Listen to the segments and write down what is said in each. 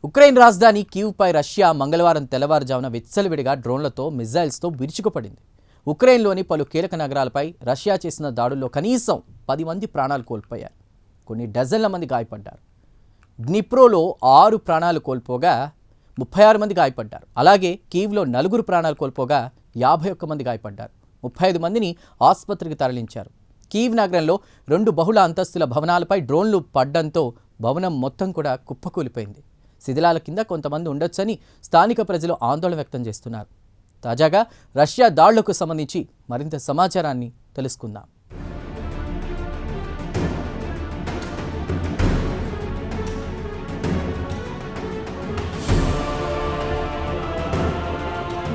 Ukraine రాజధాని కీవ్పై Russia మంగళవారం తెల్లవారుజామున విచ్చలవిడిగా డ్రోన్లతో మిజైల్స్తో విరుచుకుపడింది. ఉక్రెయిన్లోని పలు కీలక నగరాలపై రష్యా చేసిన దాడుల్లో కనీసం 10 మంది ప్రాణాలు కోల్పోయారు. కొన్ని డజన్ల మంది గాయపడ్డారు. డ్నిప్రోలో 6 ప్రాణాలు కోల్పోగా 36 మంది గాయపడ్డారు. అలాగే కీవ్లో 4 ప్రాణాలు కోల్పోగా 51 మంది గాయపడ్డారు. 35 మందిని ఆసుపత్రికి తరలించారు. కీవ్ నగరంలో 2 బహుళ అంతస్తుల భవనాలపై డ్రోన్లు పడ్డంతో భవనం మొత్తం కూడా కుప్పకూలిపోయింది. శిథిలాల కింద కొంతమంది ఉండొచ్చని స్థానిక ప్రజలు ఆందోళన వ్యక్తం చేస్తున్నారు. తాజాగా రష్యా దాడులకు సంబంధించి మరింత సమాచారాన్ని తెలుసుకుందాం.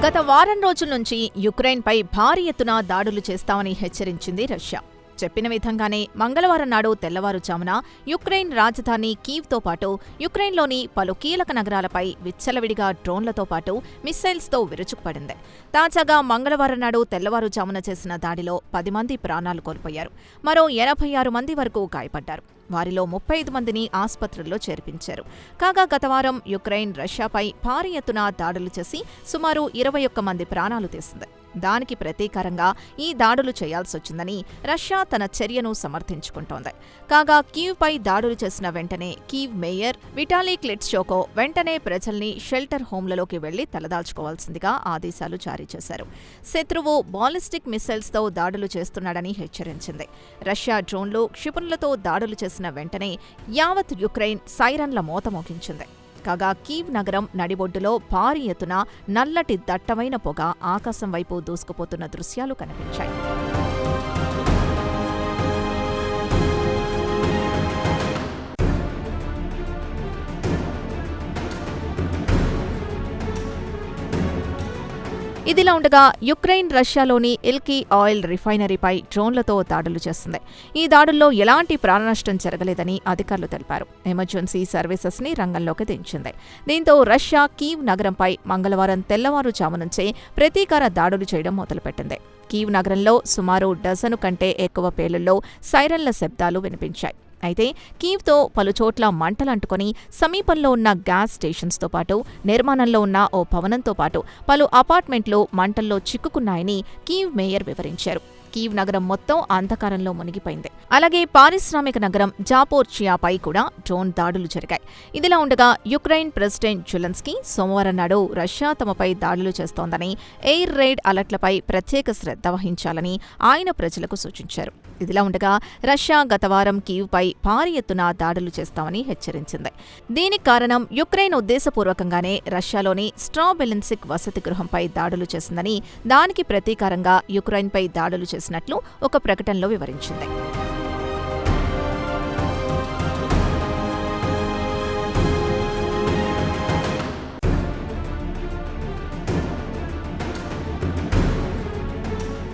గత వారం రోజుల నుంచి యుక్రెయిన్పై భారీ ఎత్తున దాడులు చేస్తామని హెచ్చరించింది రష్యా. చెప్పిన విధంగానే మంగళవారం నాడు తెల్లవారుజామున యుక్రెయిన్ రాజధాని కీవ్తో పాటు యుక్రెయిన్లోని పలు కీలక నగరాలపై విచ్చలవిడిగా డ్రోన్లతో పాటు మిస్సైల్స్తో విరుచుకుపడింది. తాజాగా మంగళవారం నాడు తెల్లవారుజామున చేసిన దాడిలో 10 మంది ప్రాణాలు కోల్పోయారు. మరో 86 మంది వరకు గాయపడ్డారు. వారిలో 35 మందిని ఆసుపత్రుల్లో చేర్పించారు. కాగా గత వారం యుక్రెయిన్ రష్యాపై భారీ ఎత్తున దాడులు చేసి సుమారు 21 మంది ప్రాణాలు తీసింది. దానికి ప్రతీకారంగా ఈ దాడులు చేయాల్సొచ్చిందని రష్యా తన చర్యను సమర్థించుకుంటోంది. కాగా కీవ్పై దాడులు చేసిన వెంటనే కీవ్ మేయర్ విటాలీ క్లిట్స్చోకో వెంటనే ప్రజల్ని షెల్టర్ హోంలలోకి వెళ్లి తలదాల్చుకోవాల్సిందిగా ఆదేశాలు జారీ చేశారు. శత్రువు బాలిస్టిక్ మిసైల్స్తో దాడులు చేస్తున్నాడని హెచ్చరించింది. రష్యా డ్రోన్లు, క్షిపణులతో దాడులు చేసిన వెంటనే యావత్ యుక్రెయిన్ సైరన్ల మోత మోగించింది. కాగా కీవ్ నగరం నడిబొడ్డులో భారీ ఎత్తున నల్లటి దట్టమైన పొగ ఆకాశం వైపు దూసుకుపోతున్న దృశ్యాలు కనిపించాయి. ఇదిలా ఉండగా యుక్రెయిన్ రష్యాలోని ఇల్కీ ఆయిల్ రిఫైనరీపై డ్రోన్లతో దాడులు చేస్తుంది. ఈ దాడుల్లో ఎలాంటి ప్రాణనష్టం జరగలేదని అధికారులు తెలిపారు. ఎమర్జెన్సీ సర్వీసెస్ని రంగంలోకి దించింది. దీంతో రష్యా కీవ్ నగరంపై మంగళవారం తెల్లవారుజాము నుంచే ప్రతీకార దాడులు చేయడం మొదలుపెట్టింది. కీవ్ నగరంలో సుమారు డజను కంటే ఎక్కువ పేలుల్లో సైరన్ల శబ్దాలు వినిపించాయి. అయితే కీవ్తో పలుచోట్ల మంటలంటుకొని సమీపంలో ఉన్న గ్యాస్ స్టేషన్స్తో పాటు నిర్మాణంలో ఉన్న ఓ భవనంతో పాటు పలు అపార్ట్మెంట్లు మంటల్లో చిక్కుకున్నాయని కీవ్ మేయర్ వివరించారు. కీవ్ నగరం మొత్తం అంధకారంలో మునిగిపోయింది. అలాగే పారిశ్రామిక నగరం జాపోర్చియాపై కూడా డ్రోన్ దాడులు జరిగాయి. ఇదిలా ఉండగా యుక్రెయిన్ ప్రెసిడెంట్ జెలెన్స్కీ సోమవారం నాడు రష్యా తమపై దాడులు చేస్తోందని, ఎయిర్ రైడ్ అలర్ట్లపై ప్రత్యేక శ్రద్ధ వహించాలని ఆయన ప్రజలకు సూచించారు. ఇదిలా ఉండగా రష్యా గత వారం కీవ్పై భారీ ఎత్తున దాడులు చేస్తామని హెచ్చరించింది. దీనికి కారణం యుక్రెయిన్ ఉద్దేశపూర్వకంగానే రష్యాలోని స్ట్రాబెలిన్సిక్ వసతి గృహంపై దాడులు చేసిందని, దానికి ప్రతీకారంగా యుక్రెయిన్పై దాడులు చేసినట్లు ఒక ప్రకటనలో వివరించింది.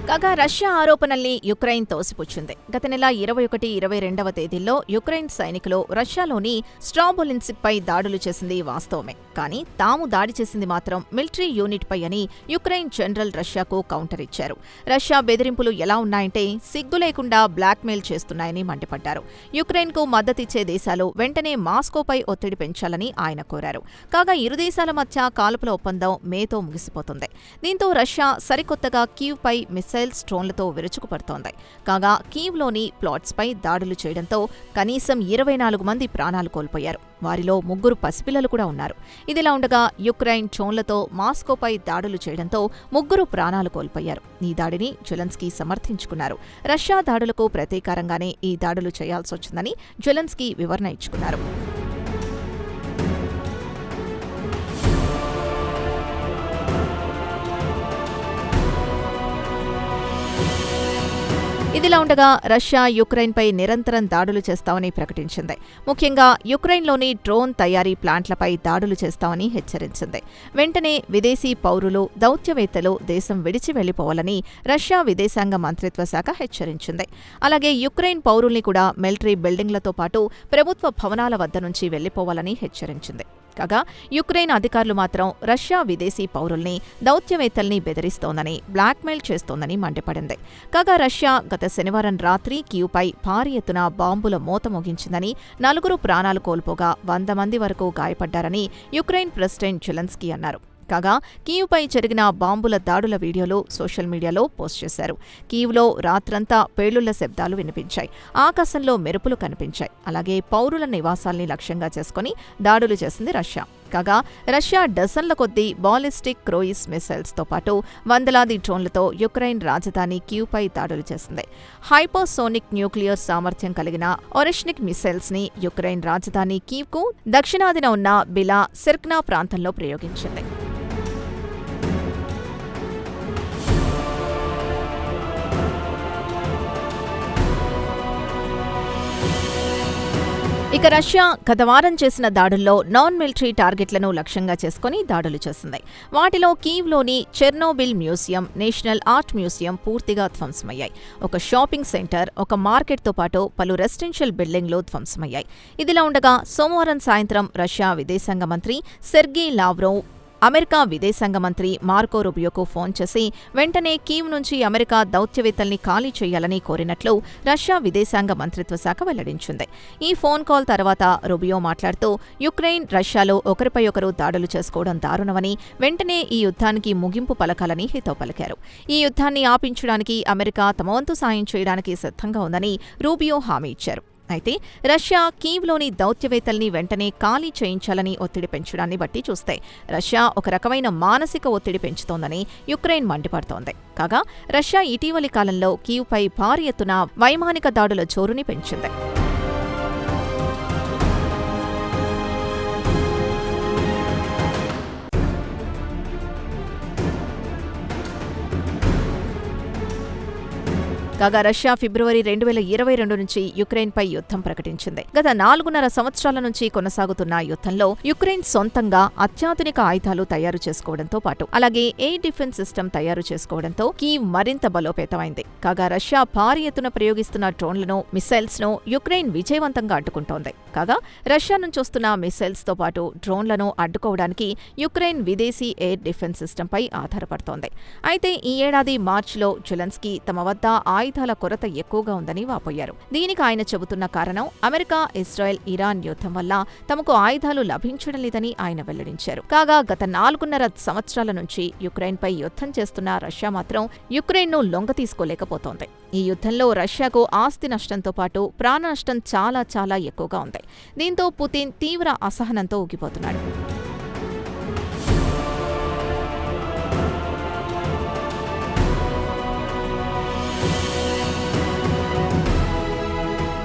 కాగా రష్యా ఆరోపణల్ని యుక్రెయిన్ తోసిపుచ్చింది. గత నెల 21, 22వ తేదీల్లో యుక్రెయిన్ సైనికులు రష్యాలోని స్ట్రాబొలిన్స్క్ పై దాడులు చేసింది వాస్తవమే. కానీ తాము దాడి చేసింది మాత్రం మిలిటరీ యూనిట్ పై అని యుక్రెయిన్ జనరల్ రష్యాకు కౌంటర్ ఇచ్చారు. రష్యా బెదిరింపులు ఎలా ఉన్నాయంటే సిగ్గు లేకుండా బ్లాక్మెయిల్ చేస్తున్నాయని మండిపడ్డారు. యుక్రెయిన్కు మద్దతిచ్చే దేశాలు వెంటనే మాస్కోపై ఒత్తిడి పెంచాలని ఆయన కోరారు. కాగా ఇరు దేశాల మధ్య కాల్పుల ఒప్పందం మేతో ముగిసిపోతుంది. దీంతో రష్యా సరికొత్తగా కీవ్పై మిసైల్స్, డ్రోన్లతో విరుచుకుపడుతోంది. కాగా కీవ్లోని ప్లాట్స్పై దాడులు చేయడంతో కనీసం 24 మంది ప్రాణాలు కోల్పోయారు. వారిలో 3 పసిపిల్లలు కూడా ఉన్నారు. ఇదిలా ఉండగా యుక్రెయిన్ డ్రోన్లతో మాస్కోపై దాడులు చేయడంతో 3 ప్రాణాలు కోల్పోయారు. ఈ దాడిని జెలెన్స్కీ సమర్థించుకున్నారు. రష్యా దాడులకు ప్రతీకారంగానే ఈ దాడులు చేయాల్సొచ్చిందని జెలెన్స్కీ వివరణ ఇచ్చుకున్నారు. ఇదిలా ఉండగా రష్యా యుక్రెయిన్పై నిరంతరం దాడులు చేస్తామని ప్రకటించింది. ముఖ్యంగా యుక్రెయిన్లోని డ్రోన్ తయారీ ప్లాంట్లపై దాడులు చేస్తామని హెచ్చరించింది. వెంటనే విదేశీ పౌరులు, దౌత్యవేత్తలు దేశం విడిచి వెళ్లిపోవాలని రష్యా విదేశాంగ మంత్రిత్వ శాఖ హెచ్చరించింది. అలాగే యుక్రెయిన్ పౌరుల్ని కూడా మిలిటరీ బిల్డింగ్లతో పాటు ప్రభుత్వ భవనాల వద్ద నుంచి వెళ్లిపోవాలని హెచ్చరించింది. కాగా యుక్రెయిన్ అధికారులు మాత్రం రష్యా విదేశీ పౌరుల్ని, దౌత్యవేత్తల్ని బెదిరిస్తోందని, బ్లాక్మెయిల్ చేస్తోందని మండిపడింది. కాగా రష్యా గత శనివారం రాత్రి కీవ్పై భారీ ఎత్తున బాంబుల మోత మోగించిందని, 4 ప్రాణాలు కోల్పోగా 100 మంది వరకు గాయపడ్డారని యుక్రెయిన్ ప్రెసిడెంట్ జెలెన్స్కీ అన్నారు. కాగా కీవ్పై జరిగిన బాంబుల దాడుల వీడియోలు సోషల్ మీడియాలో పోస్ట్ చేశారు. కీవ్లో రాత్రంతా పేలుళ్ల శబ్దాలు వినిపించాయి. ఆకాశంలో మెరుపులు కనిపించాయి. అలాగే పౌరుల నివాసాల్ని లక్ష్యంగా చేసుకుని దాడులు చేసింది రష్యా. కాగా రష్యా డజన్ల కొద్దీ బాలిస్టిక్ క్రూయిజ్ మిసైల్స్తో పాటు వందలాది డ్రోన్లతో యుక్రెయిన్ రాజధాని కీవ్పై దాడులు చేసింది. హైపోసోనిక్ న్యూక్లియర్ సామర్థ్యం కలిగిన ఒరెష్నిక్ మిసైల్స్ని యుక్రెయిన్ రాజధాని కీవ్కు దక్షిణాదిన ఉన్న బిలా సిర్క్నా ప్రాంతంలో ప్రయోగించింది. ఇక రష్యా గత వారం చేసిన దాడుల్లో నాన్ మిలిటరీ టార్గెట్లను లక్ష్యంగా చేసుకుని దాడులు చేసింది. వాటిలో కీవ్లోని Chernobyl museum, national art museum పూర్తిగా ధ్వంసమయ్యాయి. ఒక షాపింగ్ సెంటర్, ఒక మార్కెట్తో పాటు పలు రెసిడెన్షియల్ బిల్డింగ్లు ధ్వంసమయ్యాయి. ఇదిలా ఉండగా సోమవారం సాయంత్రం రష్యా విదేశాంగ మంత్రి సెర్గీ లావ్రోవ్ అమెరికా విదేశాంగ మంత్రి మార్కో రూబియోకు ఫోన్ చేసి వెంటనే కీవ్ నుంచి అమెరికా దౌత్యవేత్తల్ని ఖాళీ చేయాలని కోరినట్లు రష్యా విదేశాంగ మంత్రిత్వ శాఖ వెల్లడించింది. ఈ ఫోన్ కాల్ తర్వాత రూబియో మాట్లాడుతూ యుక్రెయిన్, రష్యాలో ఒకరిపై ఒకరు దాడులు చేసుకోవడం దారుణమని, వెంటనే ఈ యుద్ధానికి ముగింపు పలకాలని హితవు పలికారు. ఈ యుద్ధాన్ని ఆపించడానికి అమెరికా తమ వంతు సాయం చేయడానికి సిద్ధంగా ఉందని రూబియో హామీ ఇచ్చారు. అయితే రష్యా కీవ్లోని దౌత్యవేత్తల్ని వెంటనే ఖాళీ చేయించాలని ఒత్తిడి పెంచడాన్ని బట్టి చూస్తే రష్యా ఒక రకమైన మానసిక ఒత్తిడి పెంచుతోందని యుక్రెయిన్ మండిపడుతోంది. కాగా రష్యా ఇటీవలి కాలంలో కీవ్పై భారీ ఎత్తున వైమానిక దాడుల జోరుని పెంచింది. కాగా రష్యా ఫిబ్రవరి 2022 నుంచి యుక్రెయిన్పై యుద్ధం ప్రకటించింది. గత 4.5 సంవత్సరాల నుంచి కొనసాగుతున్న యుద్ధంలో యుక్రెయిన్ సొంతంగా అత్యాధునిక ఆయుధాలు తయారు చేసుకోవడంతో పాటు అలాగే ఎయిర్ డిఫెన్స్ సిస్టమ్ తయారు చేసుకోవడంతో కీవ్ మరింత బలోపేతమైంది. కాగా రష్యా భారీ ఎత్తున ప్రయోగిస్తున్న డ్రోన్లను, మిసైల్స్ ను యుక్రెయిన్ విజయవంతంగా అడ్డుకుంటోంది. కాగా రష్యా నుంచి వస్తున్న మిసైల్స్ తో పాటు డ్రోన్లను అడ్డుకోవడానికి యుక్రెయిన్ విదేశీ ఎయిర్ డిఫెన్స్ సిస్టంపై ఆధారపడుతోంది. అయితే ఈ ఏడాది మార్చిలో జెలెన్స్కీ తమ వద్ద ఆయుధాల కొరత ఎక్కువగా ఉందని వాపోయారు. దీనికి ఆయన చెబుతున్న కారణం అమెరికా, ఇజ్రాయెల్, ఇరాన్ యుద్ధం వల్ల తమకు ఆయుధాలు లభించడం లేదని ఆయన వెల్లడించారు. కాగా గత 4.5 సంవత్సరాల నుంచి యుక్రెయిన్పై యుద్ధం చేస్తున్న రష్యా మాత్రం యుక్రెయిన్ను లొంగతీసుకోలేకపోతోంది. ఈ యుద్ధంలో రష్యాకు ఆస్తి నష్టంతో పాటు ప్రాణ నష్టం చాలా ఎక్కువగా ఉంది. దీంతో పుతిన్ తీవ్ర అసహనంతో ఊగిపోతున్నాడు.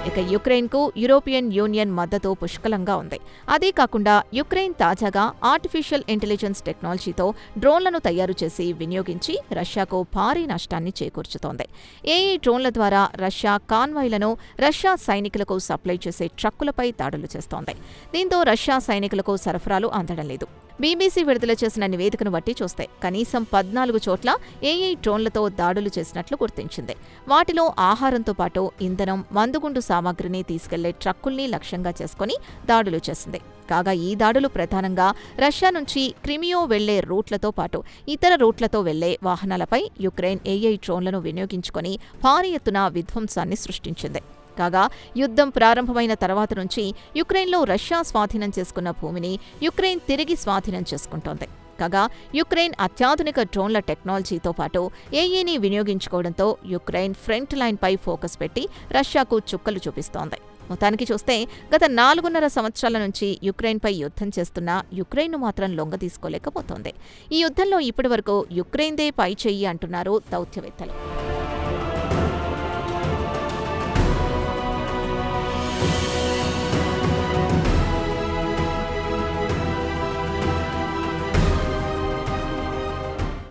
ఇక యుక్రెయిన్కు యూరోపియన్ యూనియన్ మద్దతు పుష్కలంగా ఉంది. అదే కాకుండా యుక్రెయిన్ తాజాగా ఆర్టిఫిషియల్ ఇంటెలిజెన్స్ టెక్నాలజీతో డ్రోన్లను తయారు చేసి వినియోగించి రష్యాకు భారీ నష్టాన్ని చేకూర్చుతోంది. ఏఐ డ్రోన్ల ద్వారా రష్యా కాన్వాయ్లను రష్యా సైనికులకు సప్లై చేసే ట్రక్కులపై దాడులు చేస్తోంది. దీంతో రష్యా సైనికులకు సరఫరాలు అందడం లేదు. బీబీసీ విడుదల చేసిన నివేదికను బట్టి చూస్తే కనీసం 14 చోట్ల ఏఐ డ్రోన్లతో దాడులు చేసినట్లు గుర్తించింది. వాటిలో ఆహారంతో పాటు ఇంధనం, మందుగుండు సామాగ్రిని తీసుకెళ్లే ట్రక్కుల్ని లక్ష్యంగా చేసుకుని దాడులు చేసింది. కాగా ఈ దాడులు ప్రధానంగా రష్యా నుంచి క్రిమియో వెళ్లే రూట్లతో పాటు ఇతర రూట్లతో వెళ్లే వాహనాలపై యుక్రెయిన్ ఏఐ డ్రోన్లను వినియోగించుకుని భారీ ఎత్తున విధ్వంసాన్ని సృష్టించింది. కాగా యుద్ధం ప్రారంభమైన తర్వాత నుంచి యుక్రెయిన్లో రష్యా స్వాధీనం చేసుకున్న భూమిని యుక్రెయిన్ తిరిగి స్వాధీనం చేసుకుంటోంది. కాగా యుక్రెయిన్ అత్యాధునిక డ్రోన్ల టెక్నాలజీతో పాటు ఏఐని వినియోగించుకోవడంతో యుక్రెయిన్ ఫ్రంట్ లైన్పై ఫోకస్ పెట్టి రష్యాకు చుక్కలు చూపిస్తోంది. మొత్తానికి చూస్తే గత 4.5 సంవత్సరాల నుంచి యుక్రెయిన్పై యుద్ధం చేస్తున్న యుక్రెయిన్ను మాత్రం లొంగతీసుకోలేకపోతోంది. ఈ యుద్ధంలో ఇప్పటివరకు యుక్రెయిన్దే పై చెయ్యి అంటున్నారు దౌత్యవేత్తలు.